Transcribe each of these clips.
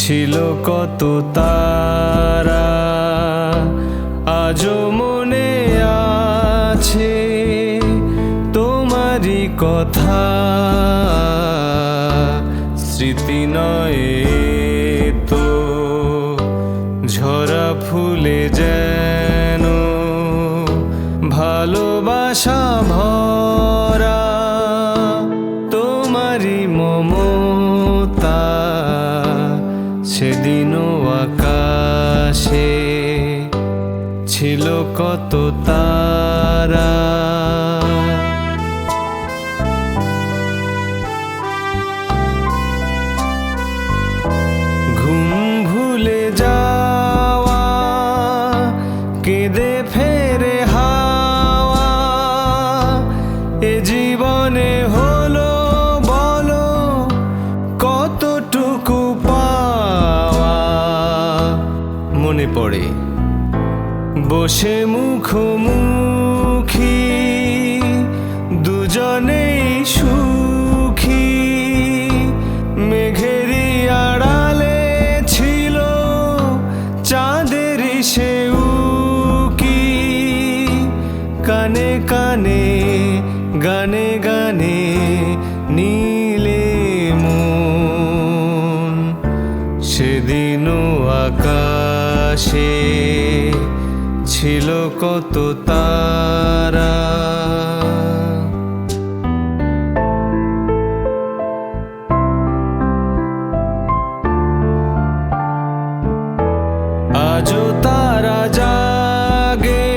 ছিল কত তারা আজও মনে আছে তোমারই কথা। স্মৃতি নয় তো ঝরা ফুলে যেন ভালোবাসা ভরা তোমারই মমতা। সেদিনও আকাশে ছিল কত তারা। ঘুম ভুলে যাওয়া কেঁদে ফেরে হাওয়া এ জীবনে হলো বলো কতটুকু পাওয়া। মনে পড়ে বসে মুখোমুখি দুজনেই সুখী। মেঘেরই আড়ালে ছিল চাঁদেরই সে উকি। কানে কানে গানে গানে নীলে মন। সেদিনও আকাশে ছিল কত তারা। আজও তারা জাগে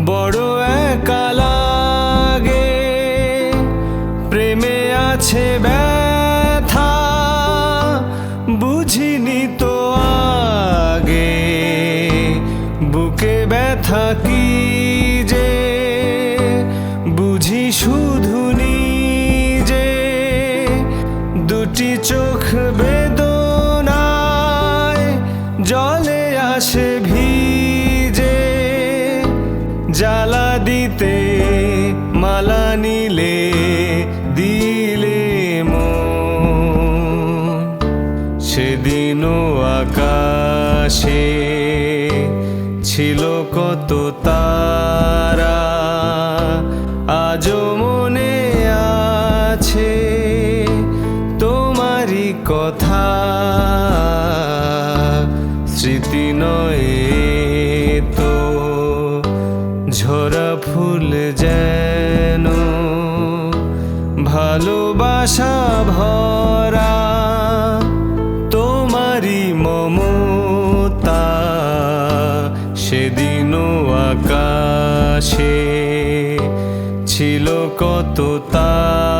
বড় একা লাগে। প্রেমে আছে ব্যথা বুঝিনি তো আগে। বুকে ব্যথা কি যে বুঝি শুধু নিজে। দুটি চোখ বেদনায় জলে আসে ভিজে। জ্বালা দিতে মালা নিলে দিলে মন। সেদিনও আকাশে ছিল কত তারা আজও মনে আছে তোমারই কথা। স্মৃতি নয় তো ঝরা ফুল যেন ভালোবাসা ভরা তোমারই মমতা। সেদিনও আকাশে ছিল কত তারা।